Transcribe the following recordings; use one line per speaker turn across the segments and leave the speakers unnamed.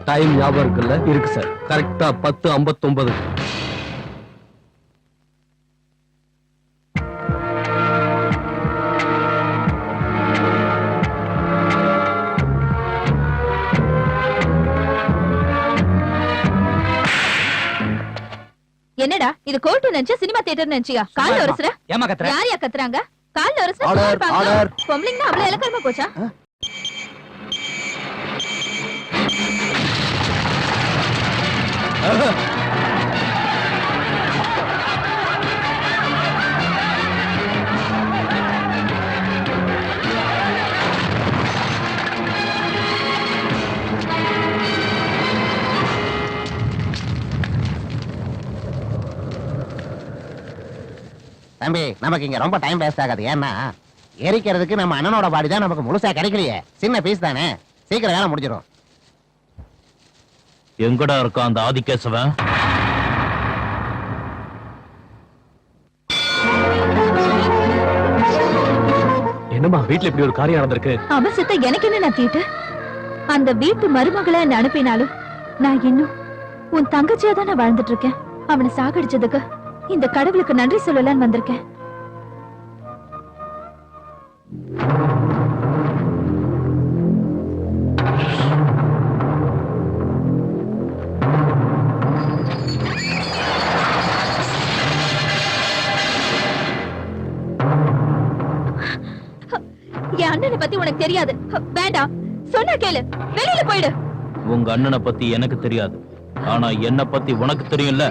Time ஞாபகம் இருக்குல்ல? இருக்கு சார். கரெக்டா 10:59.
என்னடா இது கோர்ட் நினைச்சா சினிமா தியேட்டர் நினைச்சியா? கால்ல ஒரசுற.
ஏமா கத்துற?
யாரையா கத்துறாங்க? கால்ல ஒரசுற. பொம்பளைங்க அவ்வளவு இலக்கமா போச்சா?
தம்பி, நமக்கு இங்க ரொம்ப டைம் வேஸ்ட் ஆகாது. ஏன்னா எரிக்கிறதுக்கு நம்ம அண்ணனோட பாடி தான் நமக்கு முழுசா கிடைக்கலையே. சின்ன பீஸ் தானே, சீக்கிரம் வேலை முடிஞ்சிடும்.
எங்கடா இருக்கான் அந்த ஆதிகேசவன்? என்னமா வீட்டுல இப்படி ஒரு காரியம் நடந்திருக்கு?
அவசத்தை எனக்கு என்ன தீட்டு? அந்த வீட்டு மருமகளை அனுப்பினாலும் நான் இன்னும் உன் தங்கச்சியா தானே வாழ்ந்துட்டு இருக்கேன். அவனை சாகடிச்சதுக்கு இந்த கடவுளுக்கு நன்றி சொல்லலான்னு வந்திருக்கேன். என் அண்ணனை பத்தி உனக்கு தெரியாது. வேண்டாம், சொன்னா கேளு, வெளியில போயிடு.
உங்க அண்ணனை பத்தி எனக்கு தெரியாது, ஆனா என்ன பத்தி உனக்கு தெரியும்ல.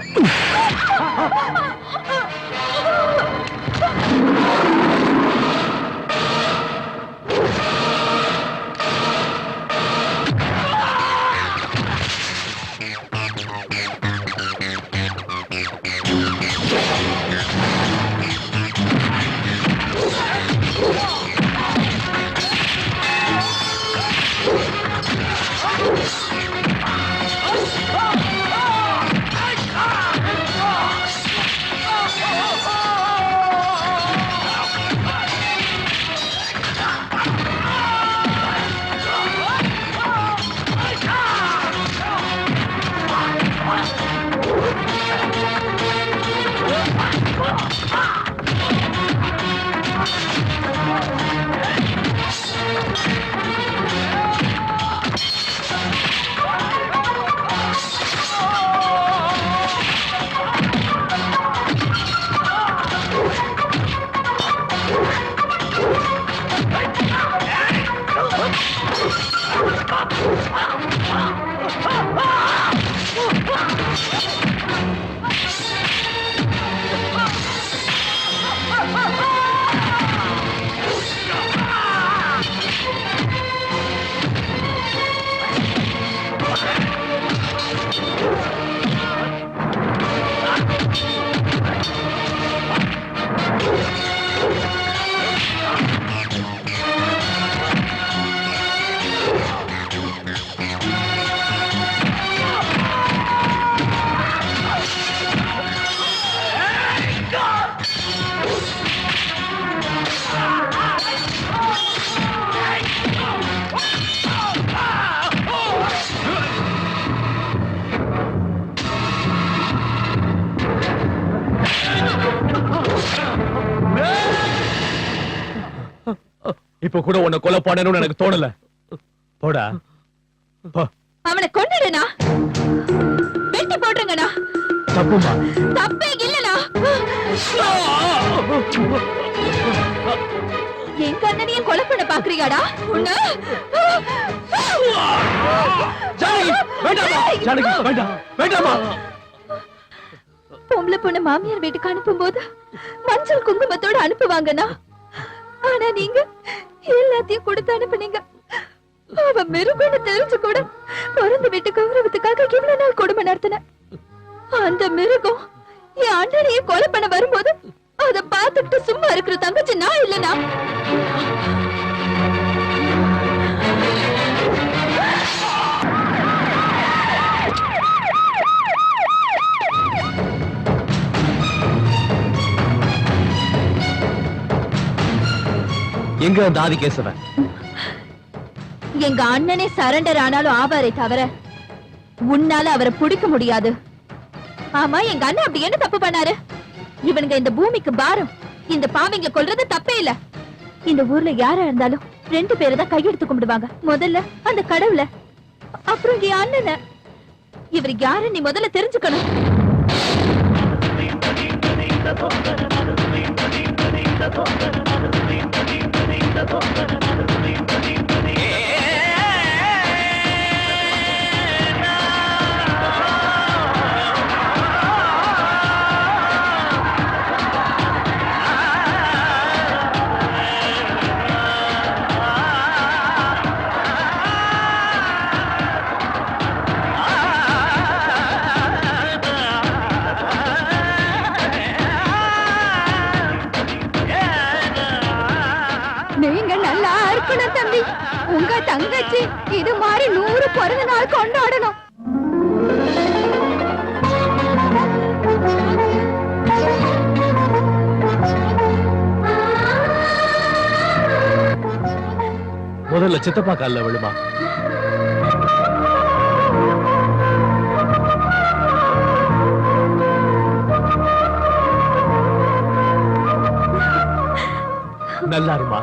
இப்ப கூட உன்னை கொலை பண்ணணும்னு எனக்கு தோணல. போடா போ.
அவனை கொன்னுடுனா, வெட்டி போடுறங்கண்ணா.
தப்புமா.
தப்பே இல்லனா. என் கண்ணனையே கொலை பண்ண பாக்குறியாடா உன்ன? பொம்பளை பொண்ணு மாமியார் வீட்டுக்கு அனுப்பும் போது மஞ்சள் குங்குமத்தோட அனுப்புவாங்கண்ணா. ஆனா நீங்க எல்லாத்தையும் கொடுத்து அனுப்புனீங்க. அவ மிருகன்னு தெரிஞ்சு கூட பிறந்து வீட்டு கௌரவத்துக்காக இவ்வளவு நாள் கொடுமை நடத்தின. அந்த மிருகம் என் அண்ணனையே கொலை பண்ண வரும்போது அத பார்த்துட்டு சும்மா இருக்கிற தங்கச்சி நான் இல்லனா?
எங்க அந்த ஆதிகேசவன்?
எங்க அண்ணனே சரண்டர் ஆனாலும் ஆவாரே தவிர உன்னால அவரை பிடிக்க முடியாது. ஆமா, எங்க அண்ணன் அப்படி என்ன தப்பு பண்ணாரு? இவனுங்க இந்த பூமிக்கு பாரம். இந்த பாவிங்க கொல்றது தப்பே இல்ல. இந்த ஊர்ல யாரா இருந்தாலும் 2 பேரை தான் கையெடுத்து கும்பிடுவாங்க. முதல்ல அந்த கடவுள, அப்புறம் என் அண்ணனை. இவர் யாரு நீ முதல்ல தெரிஞ்சுக்கணும். நீங்க நல்லா இருக்கணும் தம்பி. உங்க தங்கச்சி இது மாதிரி 100 பிறந்த நாள் கொண்டாடணும்.
முதல்ல சித்தப்பா கால்ல விழுமா. நல்லா இருமா.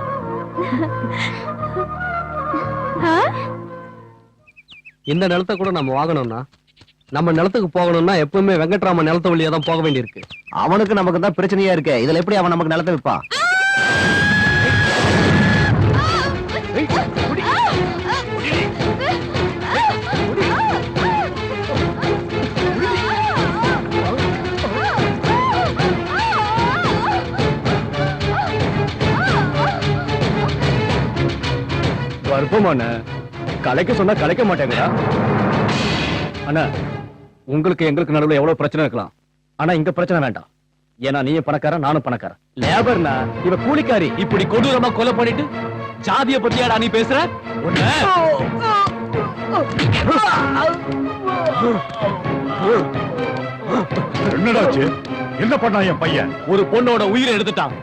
இந்த நிலத்தை கூட நம்ம வாங்கணும்னா, நம்ம நிலத்துக்கு போகணும்னா எப்பவுமே வெங்கட்ராமன் நிலத்து வழியா தான் போக வேண்டியிருக்கு.
அவனுக்கு நமக்கு தான் பிரச்சனையா இருக்கு. இதுல எப்படி அவன் நமக்கு நிலத்தை விற்பான்?
கர்ப்பமான கலைக்க சொன்னா கலைக்க மாட்டேங்கடா. அண்ணா, உங்களுக்கு எங்களுக்கு நடுவுல எவ்வளவு பிரச்சனை இருக்கலாம், ஆனா இங்க பிரச்சனை வேண்டாம். ஏன்னா நீயும் பணக்காரன், நானும் பணக்காரன். லேபர்னா இவ கூலிக்காரி.
இப்படி கொடூரமா கொலை பண்ணிட்டு ஜாதிய பத்தியாடா நீ பேசுற?
என்னடாச்சு? என்ன பண்ணா என் பையன்?
ஒரு பொண்ணோட உயிரை எடுத்துட்டான்.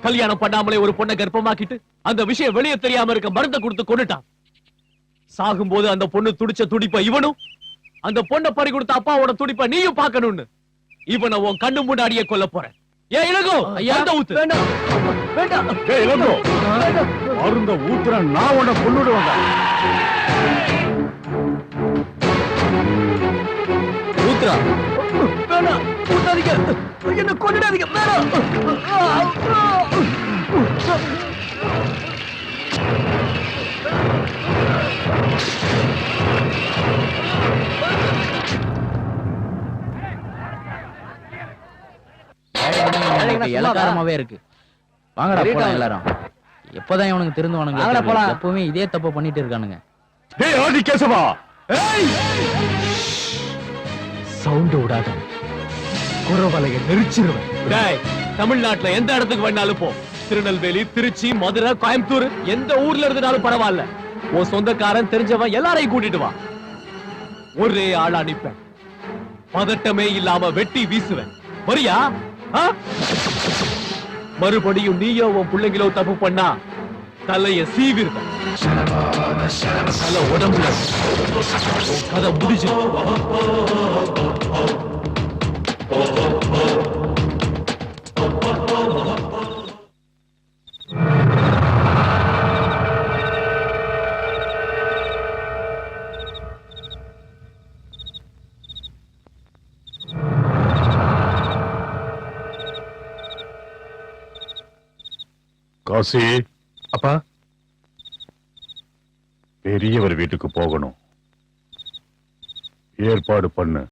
கல்யாணம் பண்ணாமலே ஒரு பொண்ணை கர்ப்பமாக்கிட்டு அந்த விஷயம் வெளியே தெரியாம இருக்க மருந்தை கொடுத்து கொண்டுட்டான். சாகும்போது அந்த பொண்ணு துடிச்ச துடிப்ப இவனும், அந்த பொண்ணை பறி கொடுத்த அப்பாவோட துடிப்ப நீயும் பார்க்கணும்னு இவனை உன் கண்ணு முன்னாடியே கொல்ல போறேன். ஏன் இளங்கோ, அந்த ஊத்து.
ஏய் இளங்கோ, மருந்த ஊத்துற நான் உன்னை கொன்னுடுவேன்.
ஊத்துறா. வேணாம், ஊத்தாதீங்க. என்ன கொன்னுடாதீங்க. வேணாம்.
இலக்காரமாவே இருக்கு. வாங்கடா போலாம் எல்லாரும். எப்பதான் இவனுக்கு திருந்துவானுங்க? எப்பவுமே இதே தப்பு பண்ணிட்டு இருக்கானுங்க.
ஏய் ஆதி கேசவா,
சவுண்ட் விடாத, குறவலையை நெரிச்சிருவேன். டேய், தமிழ்நாட்டுல எந்த இடத்துக்கு வேணாலும் போ. திருநெல்வேலி, திருச்சி, மதுரை, கோயம்புத்தூர், எந்த ஊர்ல இருந்தாலும் பரவாயில்ல. உன் சொந்தக்காரன் தெரிஞ்சவன் எல்லாரையும் கூட்டிட்டு வா. ஒரே ஆள் அனுப்பேன். பதட்டமே இல்லாம வெட்டி வீசுவேன். வரியா? மறுபடியும் நீயோ உன் பிள்ளைங்களோ தப்பு பண்ணா தலைய சீவிருவேன். தலை உடம்புல கதை முடிஞ்சு.
வாசி, அப்பா, பெரியவர் வீட்டுக்கு போகணும். ஏற்பாடு பண்ணு.